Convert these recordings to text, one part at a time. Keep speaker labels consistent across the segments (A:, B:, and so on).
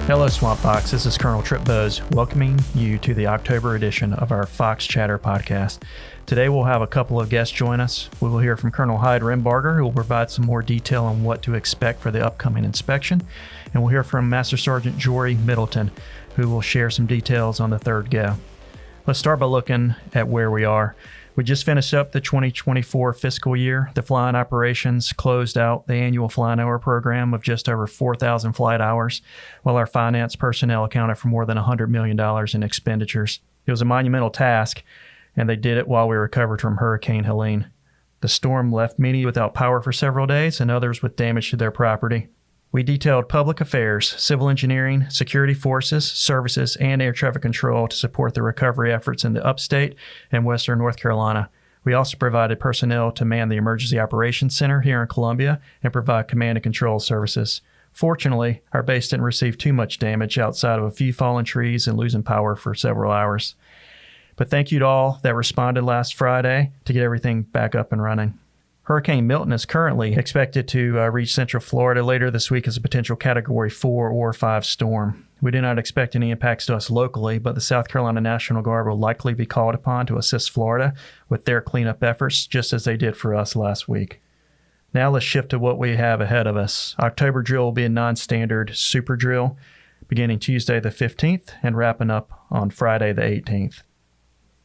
A: Hello, Swamp Fox. This is Colonel Trip Bowes welcoming you to the October edition of our Fox Chatter podcast. Today we'll have a couple of guests join us. We will hear from Colonel Renbarger, who will provide some more detail on what to expect for the upcoming inspection. And we'll hear from Master Sgt. Jory Middleton, who will share some details on the third go. Let's start by looking at where we are. We just finished up the 2024 fiscal year. The flying operations closed out the annual flying hour program of just over 4,000 flight hours, while our finance personnel accounted for more than $100 million in expenditures. It was a monumental task, and they did it while we recovered from Hurricane Helene. The storm left many without power for several days and others with damage to their property. We detailed public affairs, civil engineering, security forces, services, and air traffic control to support the recovery efforts in the upstate and western North Carolina. We also provided personnel to man the Emergency Operations Center here in Columbia and provide command and control services. Fortunately, our base didn't receive too much damage outside of a few fallen trees and losing power for several hours. But thank you to all that responded last Friday to get everything back up and running. Hurricane Milton is currently expected to reach Central Florida later this week as a potential Category 4 or 5 storm. We do not expect any impacts to us locally, but the South Carolina National Guard will likely be called upon to assist Florida with their cleanup efforts, just as they did for us last week. Now let's shift to what we have ahead of us. October drill will be a non-standard super drill, beginning Tuesday the 15th and wrapping up on Friday the 18th.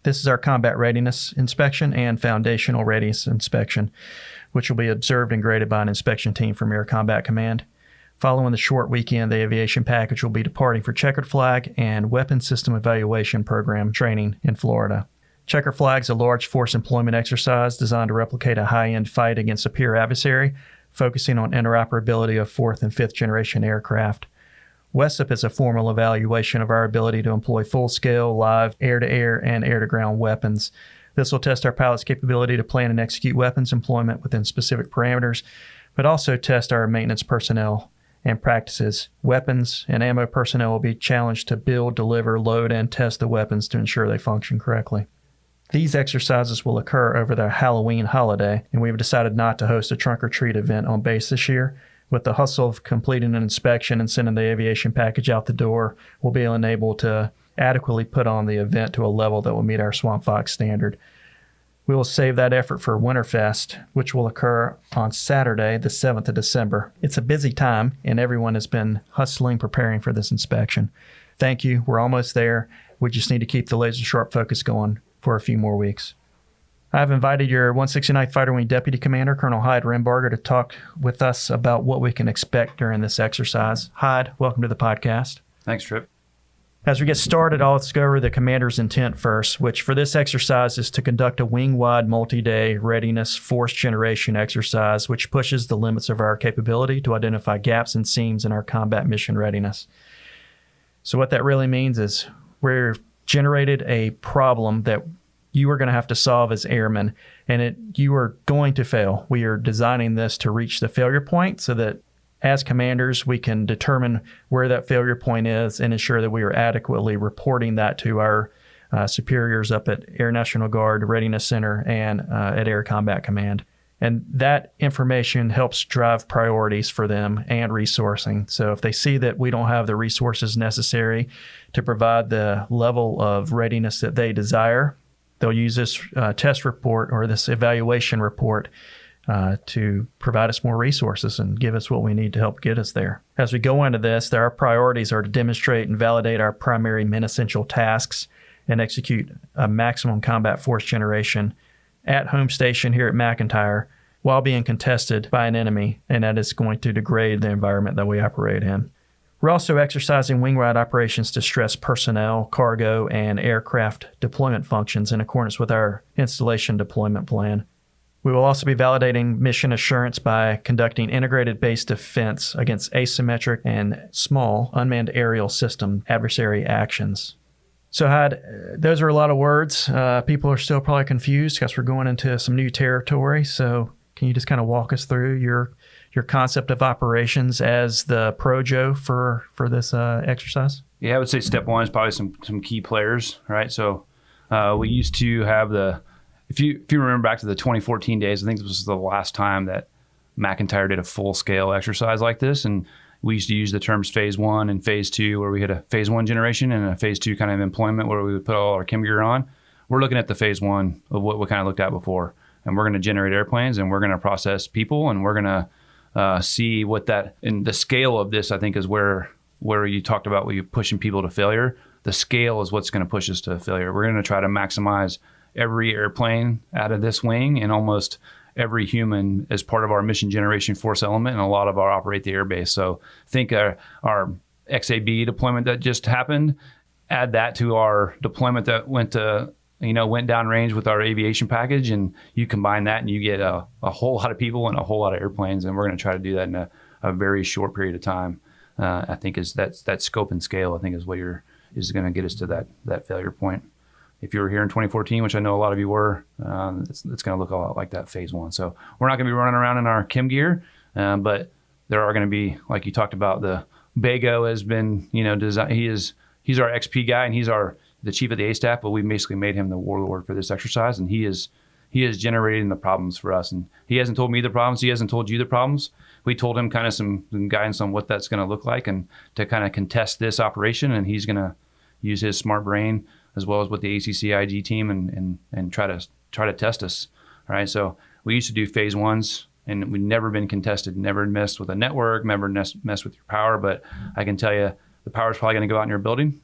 A: This is our combat readiness inspection and foundational readiness inspection, which will be observed and graded by an inspection team from Air Combat Command. Following the short weekend, the aviation package will be departing for Checkered Flag and Weapon System Evaluation Program training in Florida. Checkered Flag is a large force employment exercise designed to replicate a high-end fight against a peer adversary, focusing on interoperability of 4th and 5th generation aircraft. WESIP is a formal evaluation of our ability to employ full-scale, live, air-to-air, and air-to-ground weapons. This will test our pilots' capability to plan and execute weapons employment within specific parameters, but also test our maintenance personnel and practices. Weapons and ammo personnel will be challenged to build, deliver, load, and test the weapons to ensure they function correctly. These exercises will occur over the Halloween holiday, and we've decided not to host a trunk-or-treat event on base this year. With the hustle of completing an inspection and sending the aviation package out the door, we'll be unable to adequately put on the event to a level that will meet our Swamp Fox standard. We will save that effort for Winterfest, which will occur on Saturday, the 7th of December. It's a busy time, and everyone has been hustling, preparing for this inspection. Thank you. We're almost there. We just need to keep the laser-sharp focus going for a few more weeks. I've invited your 169th Fighter Wing Deputy Commander, Colonel Renbarger, to talk with us about what we can expect during this exercise. Hyde, welcome to the podcast.
B: Thanks, Trip.
A: As we get started, let's go over the commander's intent first, which for this exercise is to conduct a wing-wide multi-day readiness force generation exercise, which pushes the limits of our capability to identify gaps and seams in our combat mission readiness. So what that really means is we're generated a problem that you are going to have to solve as airmen, and you are going to fail. We are designing this to reach the failure point so that as commanders, we can determine where that failure point is and ensure that we are adequately reporting that to our superiors up at Air National Guard Readiness Center and at Air Combat Command. And that information helps drive priorities for them and resourcing. So if they see that we don't have the resources necessary to provide the level of readiness that they desire, they'll use this test report or this evaluation report to provide us more resources and give us what we need to help get us there. As we go into this, our priorities are to demonstrate and validate our primary min-essential tasks and execute a maximum combat force generation at home station here at McIntyre while being contested by an enemy, and that is going to degrade the environment that we operate in. We're also exercising wing ride operations to stress personnel, cargo, and aircraft deployment functions in accordance with our installation deployment plan. We will also be validating mission assurance by conducting integrated base defense against asymmetric and small unmanned aerial system adversary actions. So, Hyde, those are a lot of words. People are still probably confused because we're going into some new territory. So can you just kind of walk us through your concept of operations as the Projo for this exercise?
B: Yeah, I would say step one is probably some key players, right? So we used to have if you remember back to the 2014 days, I think this was the last time that McIntyre did a full-scale exercise like this. And we used to use the terms phase 1 and phase 2, where we had a phase 1 generation and a phase 2 kind of employment where we would put all our chem gear on. We're looking at the phase 1 of what we kind of looked at before. And we're going to generate airplanes, and we're going to process people, and we're going to see what that, and the scale of this, I think, is where you talked about where you're pushing people to failure. The scale is what's going to push us to failure. We're going to try to maximize every airplane out of this wing and almost every human as part of our mission generation force element, and a lot of our operate the airbase. So think our XAB deployment that just happened, add that to our deployment that went downrange with our aviation package, and you combine that and you get a whole lot of people and a whole lot of airplanes, and we're going to try to do that in a very short period of time. I think is that scope and scale, I think, is what is going to get us to that failure point. If you were here in 2014, which I know a lot of you were, it's going to look a lot like that phase 1. So we're not going to be running around in our chem gear, but there are going to be, like you talked about, the Bago has been, designed. He's our XP guy, and he's the chief of the A staff, but we basically made him the warlord for this exercise, and he is generating the problems for us. And he hasn't told me the problems. He hasn't told you the problems. We told him kind of some guidance on what that's going to look like and to kind of contest this operation, and he's going to use his smart brain as well as with the ACCIG team and try to test us. All right. So we used to do phase 1s, and we've never been contested, never messed with a network, never messed with your power. But I can tell you, the power is probably going to go out in your building.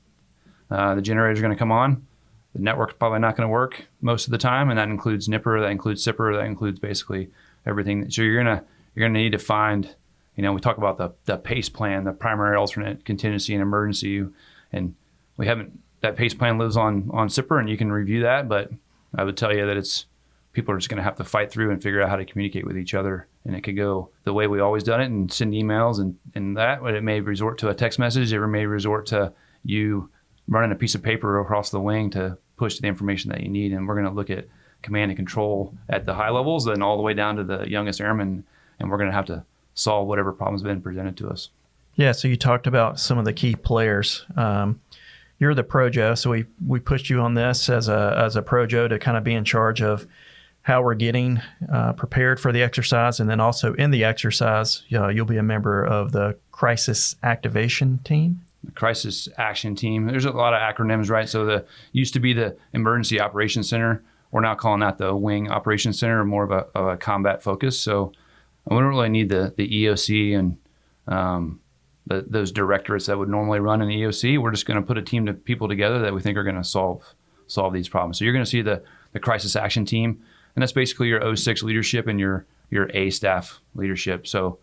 B: The generator is going to come on. The network's probably not going to work most of the time, and that includes NIPR, that includes SIPR, that includes basically everything. So you're gonna need to find, we talk about the PACE plan, the primary, alternate, contingency, and emergency, and we haven't. That PACE plan lives on SIPR, and you can review that. But I would tell you that people are just going to have to fight through and figure out how to communicate with each other. And it could go the way we always done it and send emails and that, but it may resort to a text message. It may resort to you running a piece of paper across the wing to push the information that you need. And we're going to look at command and control at the high levels, then all the way down to the youngest airmen, and we're going to have to solve whatever problem's been presented to us.
A: Yeah, so you talked about some of the key players. You're the Projo, so we pushed you on this as a Projo to kind of be in charge of how we're getting prepared for the exercise, and then also in the exercise, you'll be a member of the Crisis Activation Team.
B: The Crisis Action Team. There's a lot of acronyms, right? So used to be the Emergency Operations Center. We're now calling that the Wing Operations Center, more of a combat focus. So we don't really need the EOC and those directorates that would normally run in the EOC. We're just going to put a team of people together that we think are going to solve these problems. So you're going to see the Crisis Action Team, and that's basically your 06 leadership and your A staff leadership. So,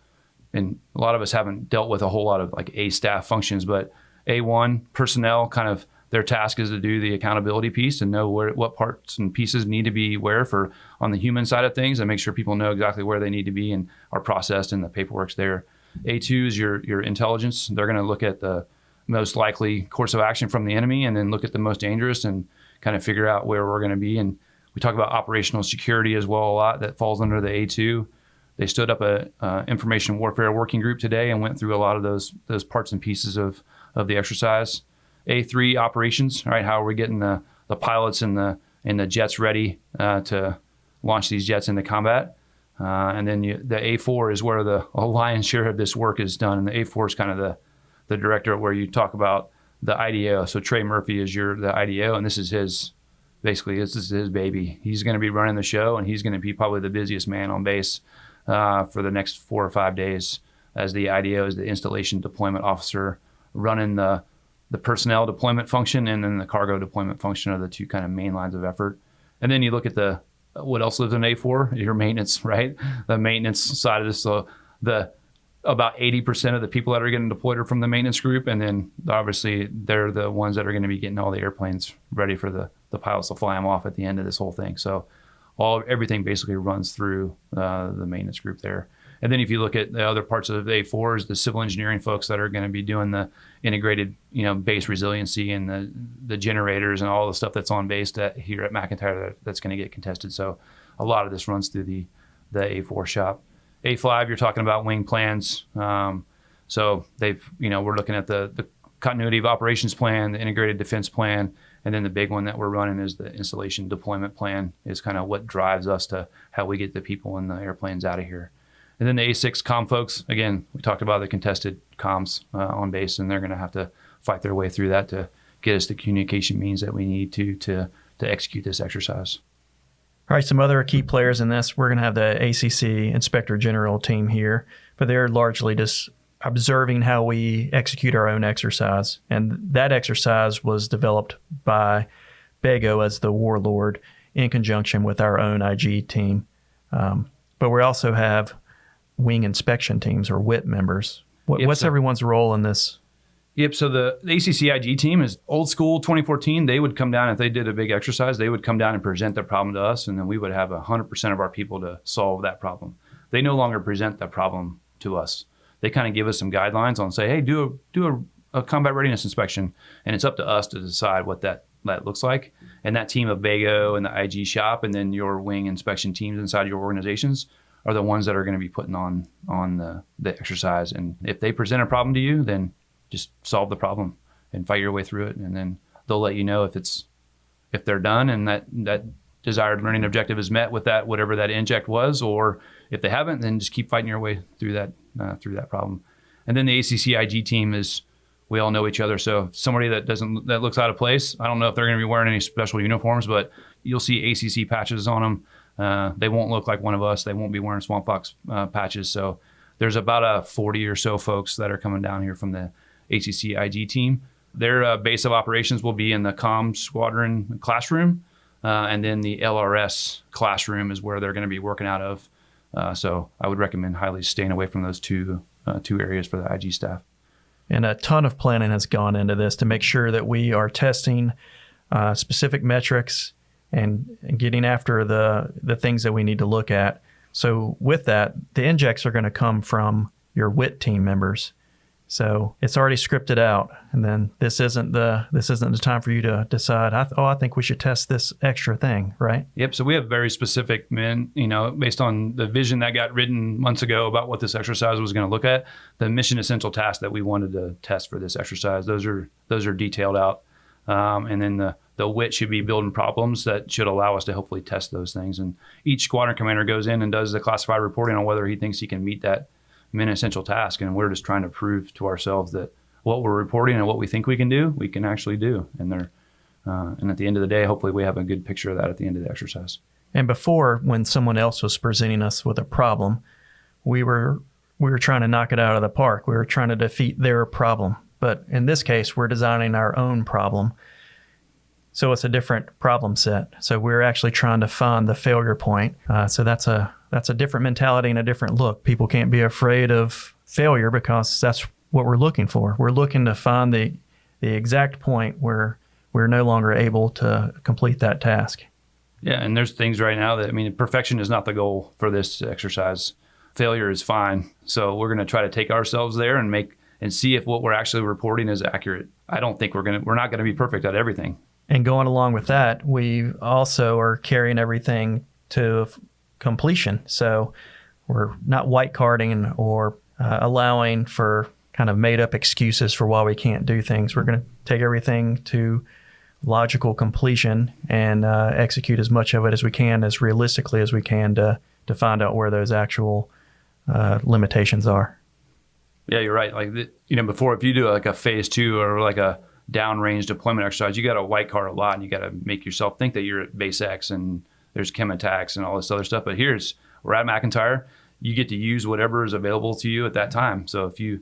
B: and a lot of us haven't dealt with a whole lot of like A staff functions, but A1 personnel, kind of their task is to do the accountability piece and know what parts and pieces need to be where for on the human side of things, and make sure people know exactly where they need to be and are processed and the paperwork's there. A2 is your intelligence. They're going to look at the most likely course of action from the enemy, and then look at the most dangerous and kind of figure out where we're going to be. And we talk about operational security as well a lot. That falls under the A2. They stood up a information warfare working group today and went through a lot of those parts and pieces of the exercise. A3, operations. All right, how are we getting the pilots and the jets ready to launch these jets into combat? And then the A4 is where a lion's share of this work is done. And the A4 is kind of the director where you talk about the IDO. So Trey Murphy is the IDO, and this is his baby. He's going to be running the show, and he's going to be probably the busiest man on base for the next 4 or 5 days as the IDO, as the installation deployment officer, running the personnel deployment function and then the cargo deployment function are the two kind of main lines of effort. And then you look at what else lives in A4? Your maintenance, right? The maintenance side of this. So about 80% of the people that are getting deployed are from the maintenance group. And then obviously they're the ones that are going to be getting all the airplanes ready for the pilots to fly them off at the end of this whole thing. So everything basically runs through the maintenance group there. And then if you look at the other parts of A4 is the civil engineering folks that are going to be doing the integrated, base resiliency and the generators and all the stuff that's on base here at McIntyre that's going to get contested. So a lot of this runs through the A4 shop. A5, you're talking about wing plans. So we're looking at the continuity of operations plan, the integrated defense plan, and then the big one that we're running is the installation deployment plan is kind of what drives us to how we get the people and the airplanes out of here. And then the A6 comm folks, again, we talked about the contested comms on base, and they're going to have to fight their way through that to get us the communication means that we need to execute this exercise.
A: All right, some other key players in this. We're going to have the ACC Inspector General team here, but they're largely just observing how we execute our own exercise. And that exercise was developed by Bago as the warlord in conjunction with our own IG team. But we also have wing inspection teams or WIP members. What's everyone's role in this?
B: Yep. So the ACC IG team is old school 2014. They would come down if they did a big exercise. They would come down and present the problem to us, and then we would have 100% of our people to solve that problem. They no longer present that problem to us. They kind of give us some guidelines on say, hey, do a combat readiness inspection, and it's up to us to decide what that looks like. And that team of Bago and the IG shop, and then your wing inspection teams inside your organizations are the ones that are going to be putting on the exercise. And if they present a problem to you, then just solve the problem and fight your way through it. And then they'll let you know if they're done and that desired learning objective is met with that, whatever that inject was, or if they haven't, then just keep fighting your way through that problem. And then the ACC IG team is, we all know each other. So somebody that looks out of place, I don't know if they're going to be wearing any special uniforms, but you'll see ACC patches on them. They won't look like one of us. They won't be wearing Swamp Fox patches. So there's about 40 or so folks that are coming down here from the ACC IG team. Their base of operations will be in the comm squadron classroom, and then the LRS classroom is where they're going to be working out of. So I would recommend highly staying away from those two areas for the IG staff.
A: And a ton of planning has gone into this to make sure that we are testing specific metrics and getting after the things that we need to look at. So with that, the injects are going to come from your WIT team members. So it's already scripted out, and then this isn't the time for you to decide, I think we should test this extra thing, right?
B: Yep. So we have very specific men, based on the vision that got written months ago about what this exercise was going to look at, the mission essential tasks that we wanted to test for this exercise. Those are detailed out. And then the WIT should be building problems that should allow us to hopefully test those things. And each squadron commander goes in and does the classified reporting on whether he thinks he can meet that mission essential task. And we're just trying to prove to ourselves that what we're reporting and what we think we can do, we can actually do. And at the end of the day, hopefully we have a good picture of that at the end of the exercise.
A: And before, when someone else was presenting us with a problem, we were trying to knock it out of the park. We were trying to defeat their problem. But in this case, we're designing our own problem. So it's a different problem set. So we're actually trying to find the failure point. So that's a different mentality and a different look. People can't be afraid of failure because that's what we're looking for. We're looking to find the exact point where we're no longer able to complete that task.
B: Yeah, and there's things right now that, perfection is not the goal for this exercise. Failure is fine. So we're going to try to take ourselves there and see if what we're actually reporting is accurate. I don't think we're not going to be perfect at everything.
A: And going along with that, we also are carrying everything to completion. So we're not white carding or allowing for kind of made up excuses for why we can't do things. We're going to take everything to logical completion and execute as much of it as we can, as realistically as we can to find out where those actual limitations are.
B: Yeah, you're right. Before, if you do like a phase 2 or like a downrange deployment exercise, you got to white card a lot, and you got to make yourself think that you're at base X and there's chem attacks and all this other stuff. But we're at McIntyre. You get to use whatever is available to you at that time. So if you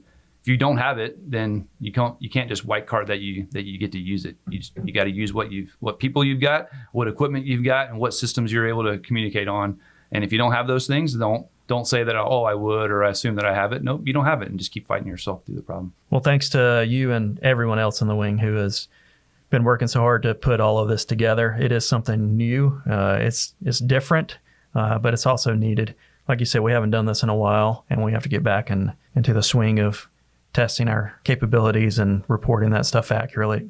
B: don't have it, then you can't just white card that you get to use it. You got to use what people you've got, what equipment you've got, and what systems you're able to communicate on. And if you don't have those things, don't say that, I would, or I assume that I have it. Nope, you don't have it, and just keep fighting yourself through the problem.
A: Well, thanks to you and everyone else in the wing who has been working so hard to put all of this together. It is something new. It's different, but it's also needed. Like you said, we haven't done this in a while, and we have to get back into the swing of testing our capabilities and reporting that stuff accurately.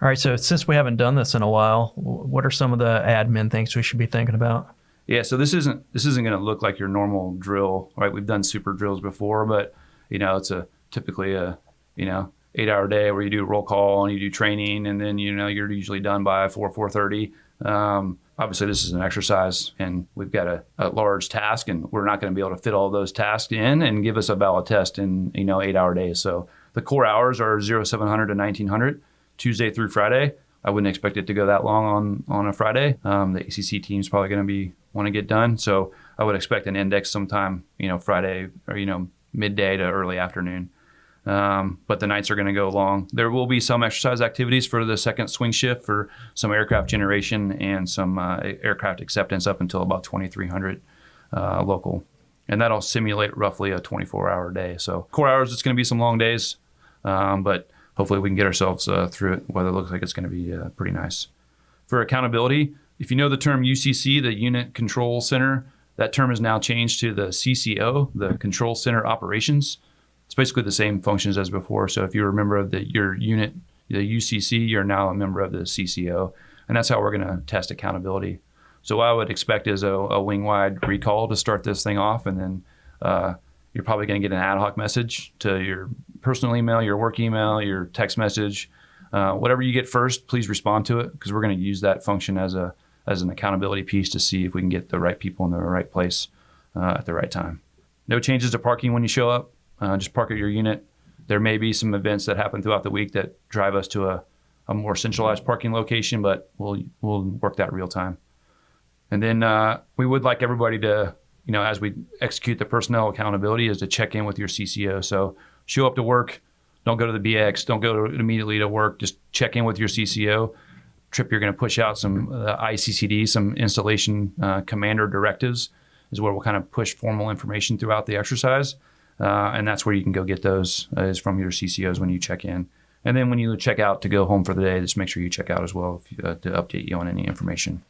A: All right, so since we haven't done this in a while, what are some of the admin things we should be thinking about?
B: Yeah, so this isn't going to look like your normal drill, right? We've done super drills before, but it's typically a 8-hour day where you do roll call and you do training, and then you're usually done by 4:30. obviously this is an exercise and we've got a large task, and we're not going to be able to fit all those tasks in and give us a valid test in 8-hour days. So the core hours are 0700 to 1900, Tuesday through Friday. I wouldn't expect it to go that long on a Friday. The ACC team's probably going to want to get done. So I would expect an index sometime, Friday or, midday to early afternoon. But the nights are going to go long. There will be some exercise activities for the second swing shift for some aircraft generation and some aircraft acceptance up until about 2300 local. And that'll simulate roughly a 24-hour day. So core hours, it's going to be some long days, but hopefully we can get ourselves through it, whether it looks like it's going to be pretty nice. For accountability, if you know the term UCC, the Unit Control Center, that term is now changed to the CCO, the Control Center Operations. It's basically the same functions as before. So if you're a member of your unit, the UCC, you're now a member of the CCO. And that's how we're going to test accountability. So what I would expect is a wing-wide recall to start this thing off. And then you're probably going to get an ad hoc message to your personal email, your work email, your text message. Whatever you get first, please respond to it, because we're going to use that function as an accountability piece to see if we can get the right people in the right place at the right time. No changes to parking when you show up. Just park at your unit. There may be some events that happen throughout the week that drive us to a more centralized parking location, but we'll work that real time. And then we would like everybody to, as we execute the personnel accountability, is to check in with your CCO. So show up to work. Don't go to the BX. Don't go immediately to work. Just check in with your CCO. Trip, you're going to push out some ICCD, some installation commander directives, is where we'll kind of push formal information throughout the exercise. And that's where you can go get those is from your CCOs when you check in. And then when you check out to go home for the day, just make sure you check out as well to update you on any information.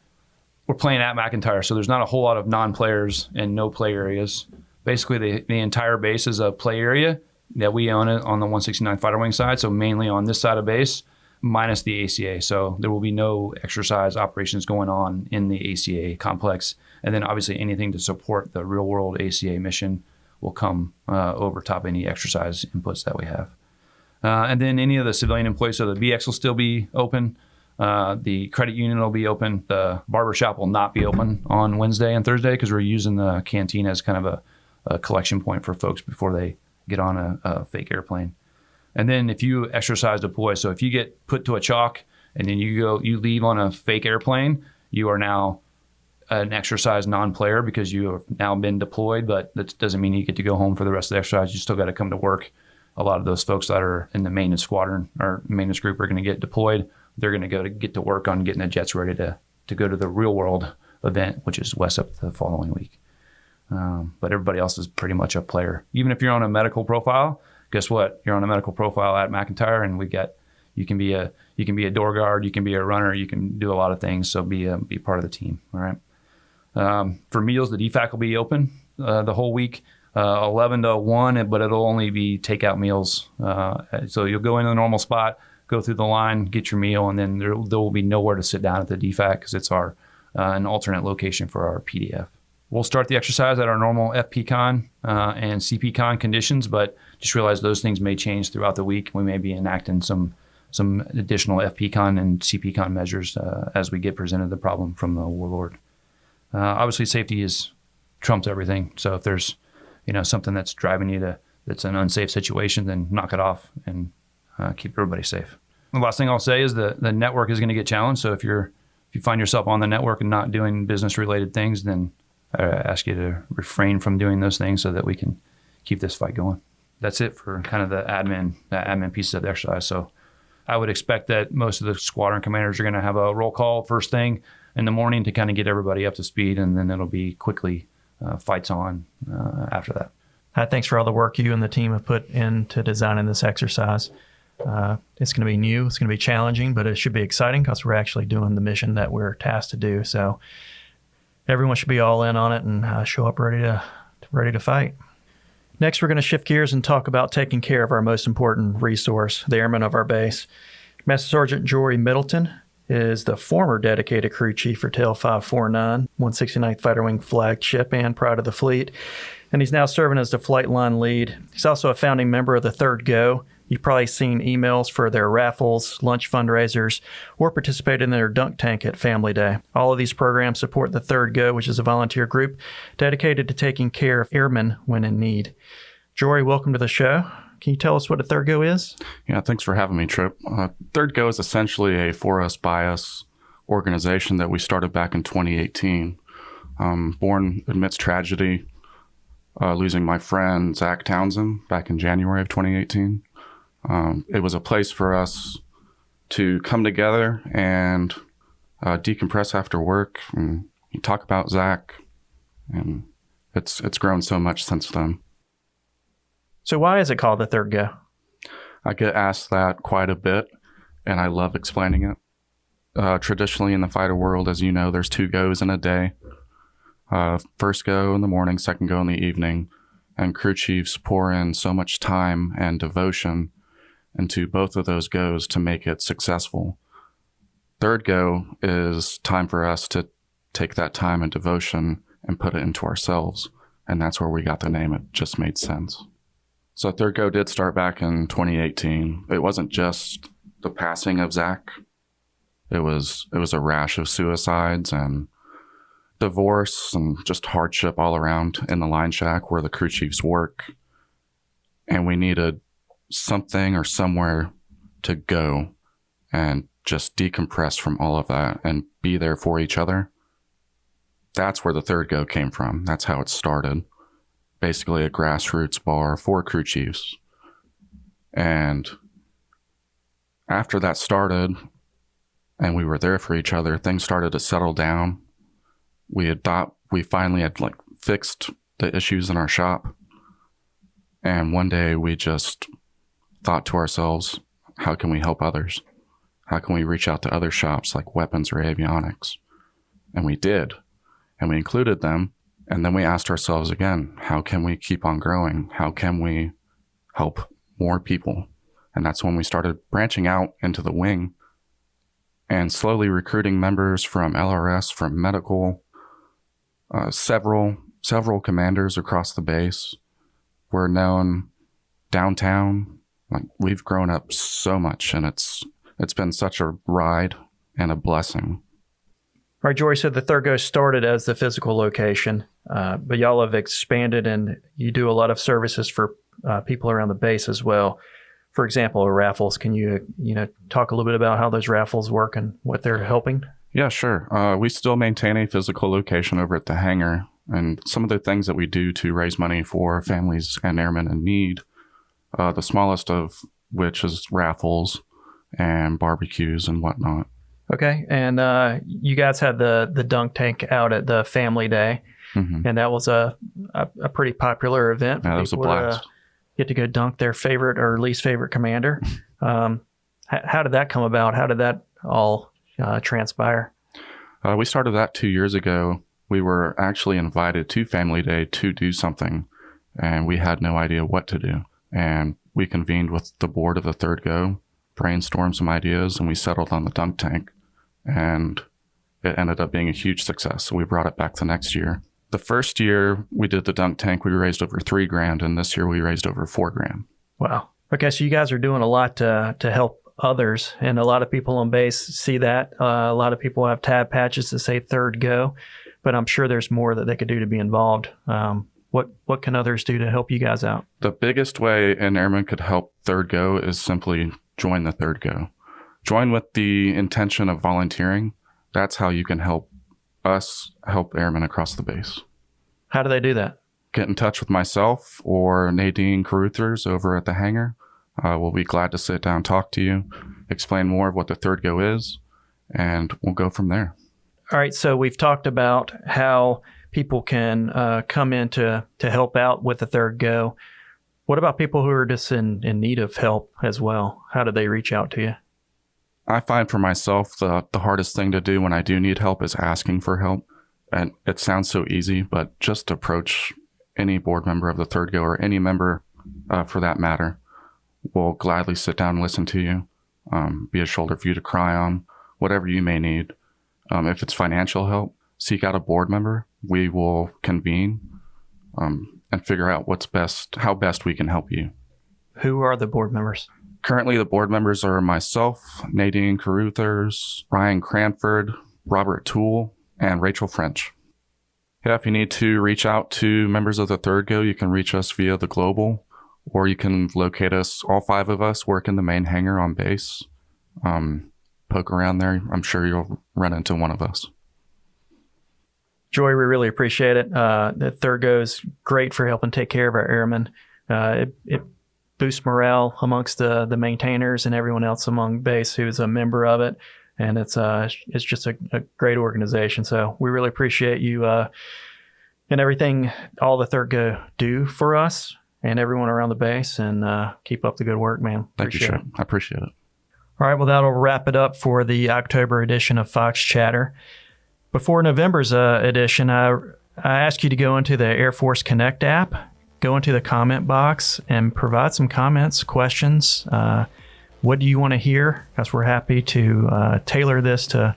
B: We're playing at McIntyre, so there's not a whole lot of non-players and no play areas. Basically, the entire base is a play area that we own it on the 169 Fighter Wing side, so mainly on this side of base, minus the ACA. So there will be no exercise operations going on in the ACA complex. And then obviously anything to support the real-world ACA mission will come over top any exercise inputs that we have. And then any of the civilian employees, so the BX will still be open. The credit union will be open. The barbershop will not be open on Wednesday and Thursday because we're using the canteen as kind of a collection point for folks before they get on a fake airplane. And then if you exercise deploy, so if you get put to a chalk and then you leave on a fake airplane, you are now an exercise non-player because you have now been deployed, but that doesn't mean you get to go home for the rest of the exercise. You still got to come to work. A lot of those folks that are in the maintenance squadron or maintenance group are going to get deployed. They're going to get to work on getting the jets ready to go to the real world event, which is west up the following week. But everybody else is pretty much a player. Even if you're on a medical profile, guess what? You're on a medical profile at McIntyre, and you can be a door guard, you can be a runner, you can do a lot of things. So be part of the team. All right. For meals, the DFAC will be open the whole week, 11 to 1, but it'll only be takeout meals. So you'll go in the normal spot, go through the line, get your meal, and then there will be nowhere to sit down at the DFAC because it's an alternate location for our PDF. We'll start the exercise at our normal FPCon and CPCon conditions, but just realize those things may change throughout the week. We may be enacting some additional FPCon and CPCon measures as we get presented the problem from the warlord. Obviously, safety trumps everything. So if there's something that's driving you that's an unsafe situation, then knock it off and keep everybody safe. The last thing I'll say is the network is going to get challenged. So if you find yourself on the network and not doing business-related things, then I ask you to refrain from doing those things so that we can keep this fight going. That's it for kind of the admin pieces of the exercise. So I would expect that most of the squadron commanders are going to have a roll call first thing in the morning to kind of get everybody up to speed, and then it'll be quickly fights on after that.
A: Thanks for all the work you and the team have put into designing this exercise. It's going to be new, it's going to be challenging, but it should be exciting because we're actually doing the mission that we're tasked to do. So everyone should be all in on it and show up ready to fight. Next, we're going to shift gears and talk about taking care of our most important resource, the airmen of our base. Master Sergeant Jory Middleton is the former dedicated crew chief for Tail 549, 169th Fighter Wing flagship and pride of the fleet, and he's now serving as the flight line lead. He's also a founding member of the 3rd GO, You've probably seen emails for their raffles, lunch fundraisers, or participated in their dunk tank at Family Day. All of these programs support the Third Go, which is a volunteer group dedicated to taking care of airmen when in need. Jory, welcome to the show. Can you tell us what a Third Go is?
C: Yeah, thanks for having me, Trip. Third Go is essentially a for us, by us organization that we started back in 2018. Born amidst tragedy, losing my friend Zach Townsend back in January of 2018. It was a place for us to come together and decompress after work and talk about Zach, and it's grown so much since then.
A: So why is it called the Third Go?
C: I get asked that quite a bit, and I love explaining it. Traditionally in the fighter world, as you know, there's 2 goes in a day. First go in the morning, second go in the evening, and crew chiefs pour in so much time and devotion into both of those goes to make it successful. Third go is time for us to take that time and devotion and put it into ourselves, and that's where we got the name. It just made sense. So Third Go did start back in 2018. It wasn't just the passing of Zach. It was a rash of suicides and divorce and just hardship all around in the line shack where the crew chiefs work. And we needed something or somewhere to go and just decompress from all of that and be there for each other. That's where the Third Go came from. That's how it started. Basically a grassroots bar for crew chiefs. And after that started and we were there for each other, things started to settle down. We finally had fixed the issues in our shop. And one day we just thought to ourselves, how can we help others? How can we reach out to other shops like weapons or avionics? And we did. And we included them. And then we asked ourselves again, how can we keep on growing? How can we help more people? And that's when we started branching out into the wing and slowly recruiting members from LRS, from medical, several commanders across the base. We're known downtown. We've grown up so much, and it's been such a ride and a blessing.
A: All right, Jory, so the Third Go started as the physical location, but y'all have expanded and you do a lot of services for people around the base as well. For example, raffles. Can you talk a little bit about how those raffles work and what they're helping?
C: Yeah, sure. We still maintain a physical location over at the hangar, and some of the things that we do to raise money for families and airmen in need, the smallest of which is raffles and barbecues and whatnot.
A: Okay, and you guys had the dunk tank out at the Family Day, and that was a pretty popular event.
C: Yeah, that was a blast.
A: Get to go dunk their favorite or least favorite commander. How did that come about? How did that all transpire?
C: We started that 2 years ago. We were actually invited to Family Day to do something, and we had no idea what to do. And we convened with the board of the Third Go, brainstormed some ideas, and we settled on the dunk tank. And it ended up being a huge success. So we brought it back the next year. The first year we did the dunk tank, we raised over $3,000, and this year we raised over $4,000.
A: Wow. Okay, so you guys are doing a lot to help others, and a lot of people on base see that. A lot of people have tab patches that say Third Go, but I'm sure there's more that they could do to be involved. What can others do to help you guys out?
C: The biggest way an airman could help Third Go is simply join the Third Go. Join with the intention of volunteering. That's how you can help us help airmen across the base.
A: How do they do that?
C: Get in touch with myself or Nadine Caruthers over at the hangar. We'll be glad to sit down, talk to you, explain more of what the Third Go is, and we'll go from there.
A: All right, so we've talked about how people can come in to help out with the Third Go. What about people who are just in need of help as well? How do they reach out to you?
C: I find for myself the hardest thing to do when I do need help is asking for help. And it sounds so easy, but just approach any board member of the Third Go or any member for that matter. We'll gladly sit down and listen to you, be a shoulder for you to cry on, whatever you may need. If it's financial help, seek out a board member. We will convene and figure out what's best, how best we can help you.
A: Who are the board members?
C: Currently, the board members are myself, Nadine Caruthers, Ryan Cranford, Robert Toole, and Rachel French. Yeah, if you need to reach out to members of the Third Go, you can reach us via the Global, or you can locate us. All 5 of us work in the main hangar on base. Poke around there. I'm sure you'll run into one of us.
A: Jory, we really appreciate it. The Third Go is great for helping take care of our airmen. It boosts morale amongst the maintainers and everyone else among base who's a member of it. And it's just a great organization. So we really appreciate you and everything all the Third Go do for us and everyone around the base. And keep up the good work, man.
C: Thank you, Shaun. I appreciate it.
A: All right, well, that'll wrap it up for the October edition of Fox Chatter. Before November's edition, I ask you to go into the Air Force Connect app, go into the comment box, and provide some comments, questions. What do you want to hear? Because we're happy to tailor this to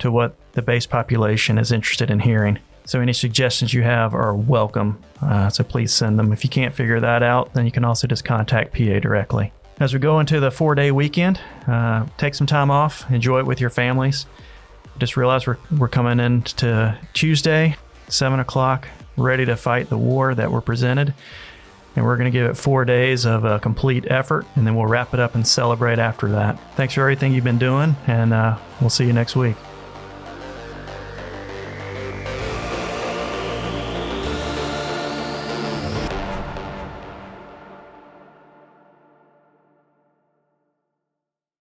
A: what the base population is interested in hearing. So any suggestions you have are welcome. So please send them. If you can't figure that out, then you can also just contact PA directly. As we go into the 4-day weekend, take some time off, enjoy it with your families. Just realize we're coming into Tuesday, 7 o'clock, ready to fight the war that we're presented. And we're going to give it 4 days of a complete effort, and then we'll wrap it up and celebrate after that. Thanks for everything you've been doing, and we'll see you next week.